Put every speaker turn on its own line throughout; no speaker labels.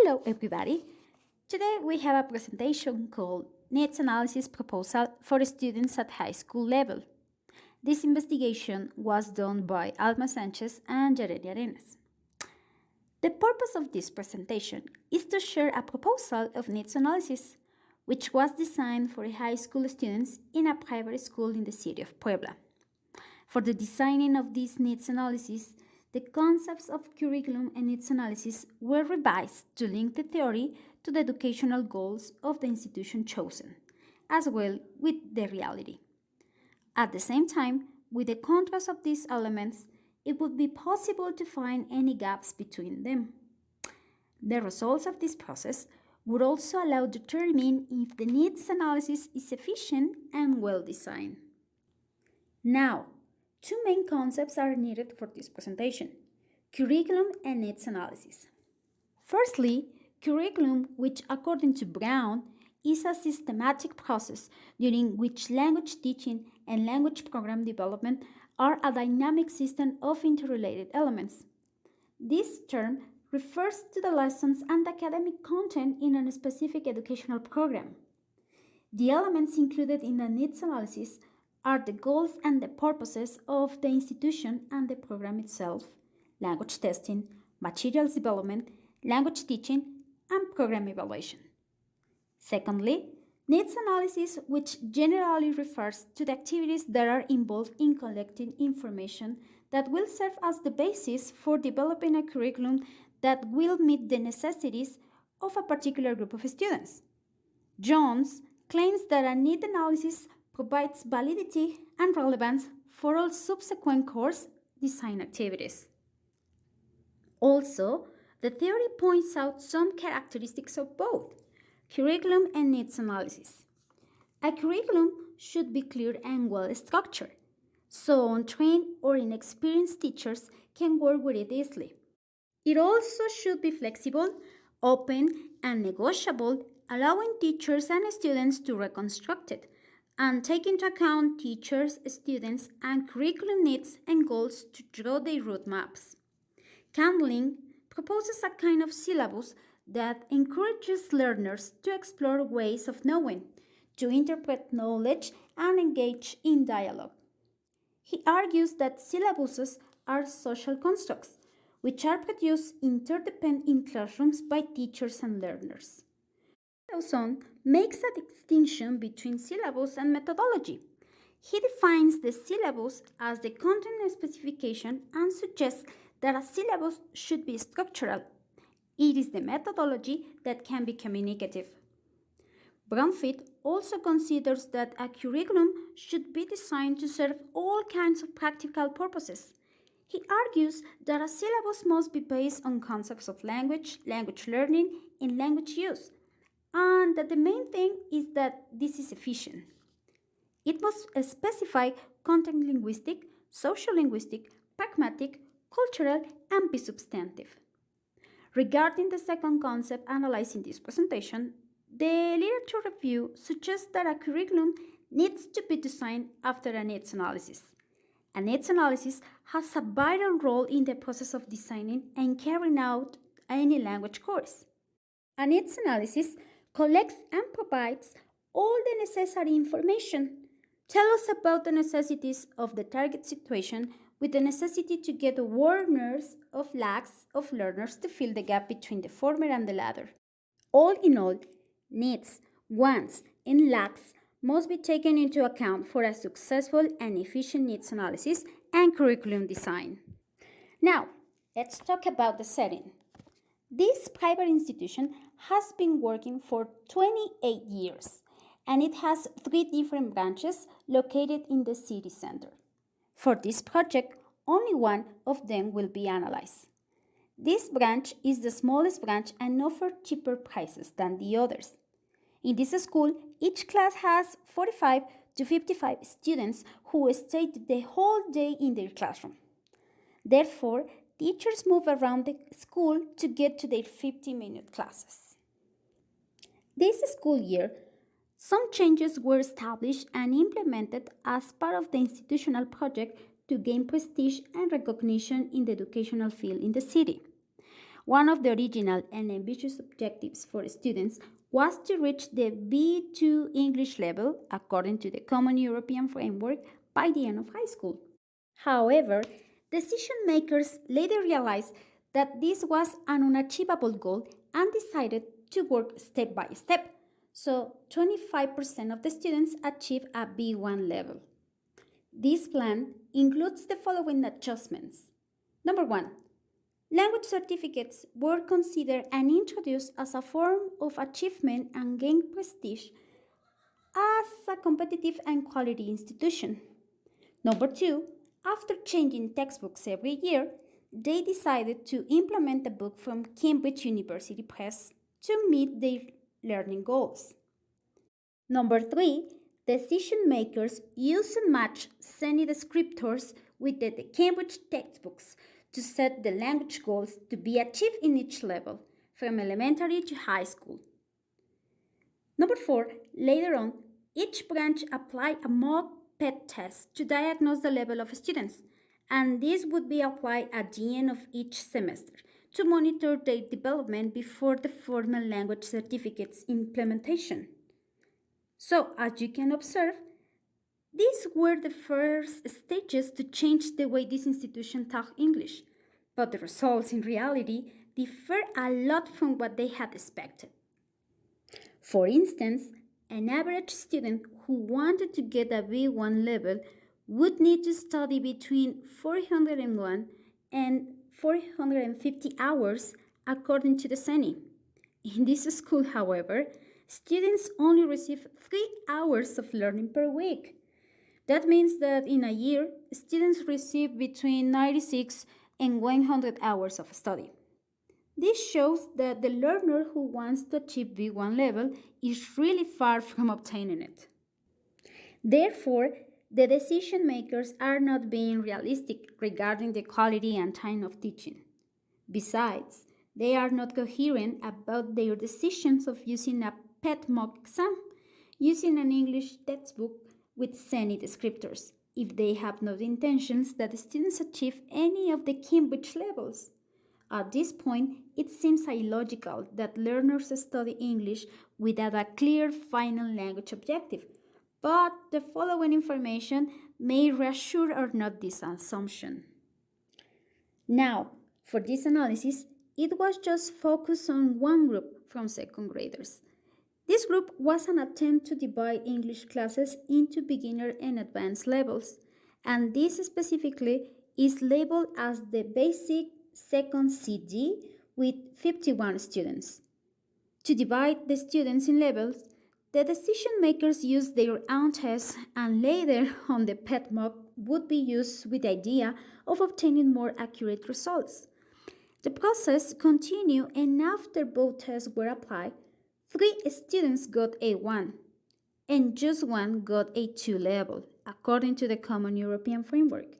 Hello, everybody. Today we have a presentation called Needs Analysis Proposal for Students at High School Level. This investigation was done by Alma Sanchez and Yareli Arenas. The purpose of this presentation is to share a proposal of needs analysis, which was designed for high school students in a private school in the city of Puebla. For the designing of this needs analysis, the concepts of curriculum and needs analysis were revised to link the theory to the educational goals of the institution chosen, as well with the reality. At the same time, with the contrast of these elements, it would be possible to find any gaps between them. The results of this process would also allow to determine if the needs analysis is efficient and well designed. Now, two main concepts are needed for this presentation: curriculum and needs analysis. Firstly, curriculum, which according to Brown, is a systematic process during which language teaching and language program development are a dynamic system of interrelated elements. This term refers to the lessons and academic content in a specific educational program. The elements included in the needs analysis are the goals and the purposes of the institution and the program itself, language testing, materials development, language teaching, and program evaluation. Secondly, needs analysis, which generally refers to the activities that are involved in collecting information that will serve as the basis for developing a curriculum that will meet the necessities of a particular group of students. Jones claims that a need analysis provides validity and relevance for all subsequent course design activities. Also, the theory points out some characteristics of both curriculum and needs analysis. A curriculum should be clear and well structured, so untrained or inexperienced teachers can work with it easily. It also should be flexible, open, and negotiable, allowing teachers and students to reconstruct it and take into account teachers, students, and curriculum needs and goals to draw their roadmaps. Candling proposes a kind of syllabus that encourages learners to explore ways of knowing, to interpret knowledge, and engage in dialogue. He argues that syllabuses are social constructs, which are produced interdependent in classrooms by teachers and learners. Dawson makes a distinction between syllabus and methodology. He defines the syllabus as the content specification and suggests that a syllabus should be structural. It is the methodology that can be communicative. Bromfield also considers that a curriculum should be designed to serve all kinds of practical purposes. He argues that a syllabus must be based on concepts of language, language learning, and language use, and that the main thing is that this is efficient. It must specify content linguistic, social linguistic, pragmatic, cultural, and be substantive. Regarding the second concept analyzed in this presentation, the literature review suggests that a curriculum needs to be designed after a needs analysis. A needs analysis has a vital role in the process of designing and carrying out any language course. A needs analysis collects and provides all the necessary information. Tell us about the necessities of the target situation with the necessity to get awareness of lacks of learners to fill the gap between the former and the latter. All in all, needs, wants, and lacks must be taken into account for a successful and efficient needs analysis and curriculum design. Now, let's talk about the setting. This private institution has been working for 28 years, and it has 3 different branches located in the city center. For this project, only one of them will be analyzed. This branch is the smallest branch and offers cheaper prices than the others. In this school, each class has 45 to 55 students who stay the whole day in their classroom. Therefore, teachers move around the school to get to their 50-minute classes. This school year, some changes were established and implemented as part of the institutional project to gain prestige and recognition in the educational field in the city. One of the original and ambitious objectives for students was to reach the B2 English level according to the Common European Framework by the end of high school. However, decision makers later realized that this was an unachievable goal and decided to work step by step. So, 25% of the students achieved a B1 level. This plan includes the following adjustments. Number one, language certificates were considered and introduced as a form of achievement and gained prestige as a competitive and quality institution. Number two, after changing textbooks every year, they decided to implement a book from Cambridge University Press to meet their learning goals. Number three, decision makers use and match SENI descriptors with the Cambridge textbooks to set the language goals to be achieved in each level, from elementary to high school. Number four, later on, each branch applied a mock PET test to diagnose the level of students, and this would be applied at the end of each semester to monitor their development before the formal language certificates implementation. So, as you can observe, these were the first stages to change the way this institution taught English, but the results in reality differ a lot from what they had expected. For instance, an average student who wanted to get a B1 level would need to study between 401 and 450 hours according to the SENI. In this school, however, students only receive 3 hours of learning per week. That means that in a year, students receive between 96 and 100 hours of study. This shows that the learner who wants to achieve B1 level is really far from obtaining it. Therefore, the decision makers are not being realistic regarding the quality and time of teaching. Besides, they are not coherent about their decisions of using a PET mock exam, using an English textbook with SENI descriptors, if they have no intentions that the students achieve any of the Cambridge levels. At this point, it seems illogical that learners study English without a clear final language objective, but the following information may reassure or not this assumption. Now, for this analysis, it was just focused on one group from second graders. This group was an attempt to divide English classes into beginner and advanced levels, and this specifically is labeled as the basic second CD with 51 students. To divide the students in levels, the decision makers used their own tests, and later on the PET mock would be used with the idea of obtaining more accurate results. The process continued, and after both tests were applied, 3 students got A1 and just one got A2 level, according to the Common European Framework.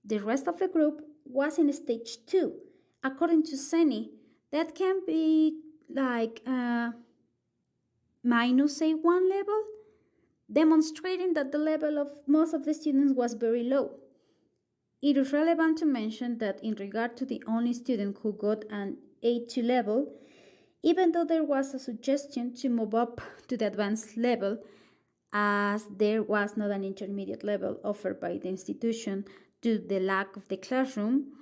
The rest of the group was in stage 2, according to SENI, that can be like minus A1 level, demonstrating that the level of most of the students was very low. It is relevant to mention that in regard to the only student who got an A2 level, even though there was a suggestion to move up to the advanced level, as there was not an intermediate level offered by the institution due to the lack of the classroom,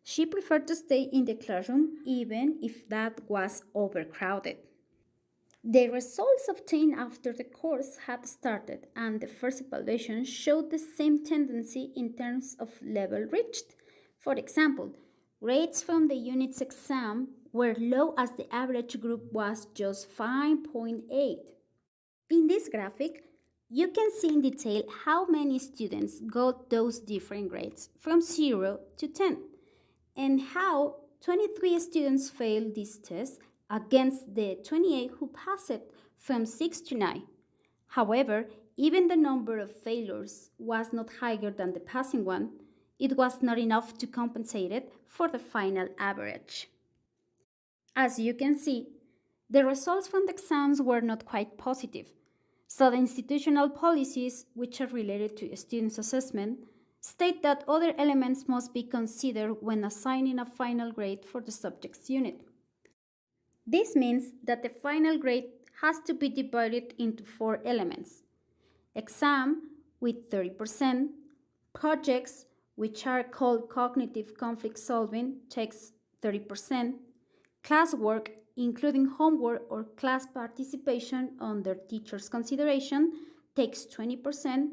she preferred to stay in the classroom even if that was overcrowded. The results obtained after the course had started and the first evaluation showed the same tendency in terms of level reached. For example, grades from the unit's exam were low as the average group was just 5.8. In this graphic, you can see in detail how many students got those different grades from 0 to 10 and how 23 students failed this test against the 28 who passed it from 6 to 9. However, even the number of failures was not higher than the passing one, it was not enough to compensate it for the final average. As you can see, the results from the exams were not quite positive, so the institutional policies which are related to students' assessment state that other elements must be considered when assigning a final grade for the subject's unit. This means that the final grade has to be divided into four elements: exam with 30%, projects, which are called cognitive conflict solving, takes 30%, classwork, including homework or class participation under teacher's consideration, takes 20%,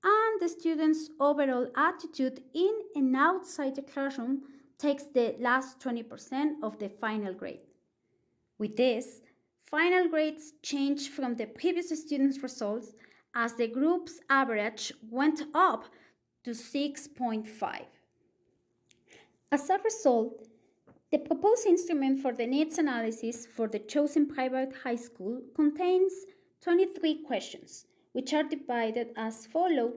and the student's overall attitude in and outside the classroom takes the last 20% of the final grade. With this, final grades change from the previous student's results as the group's average went up to 6.5. As a result, the proposed instrument for the needs analysis for the chosen private high school contains 23 questions, which are divided as follows.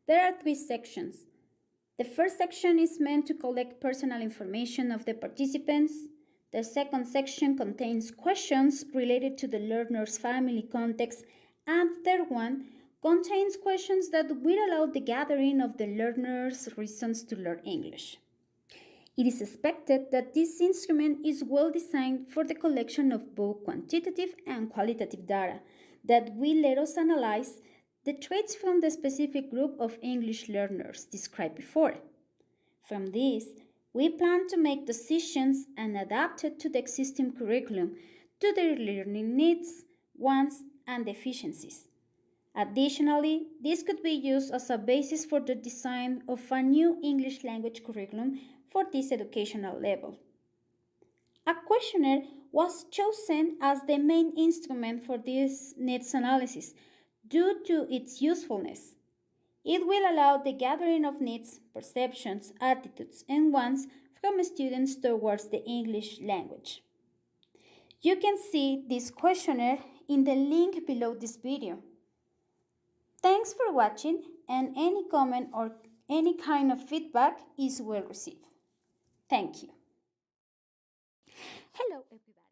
There are three sections. The first section is meant to collect personal information of the participants. The second section contains questions related to the learner's family context, and the third one contains questions that will allow the gathering of the learner's reasons to learn English. It is expected that this instrument is well designed for the collection of both quantitative and qualitative data that will let us analyze the traits from the specific group of English learners described before. From this, we plan to make decisions and adapt it to the existing curriculum to their learning needs, wants, and deficiencies. Additionally, this could be used as a basis for the design of a new English language curriculum for this educational level. A questionnaire was chosen as the main instrument for this needs analysis due to its usefulness. It will allow the gathering of needs, perceptions, attitudes, and wants from students towards the English language. You can see this questionnaire in the link below this video. Thanks for watching, and any comment or any kind of feedback is well received. Thank you. Hello everybody.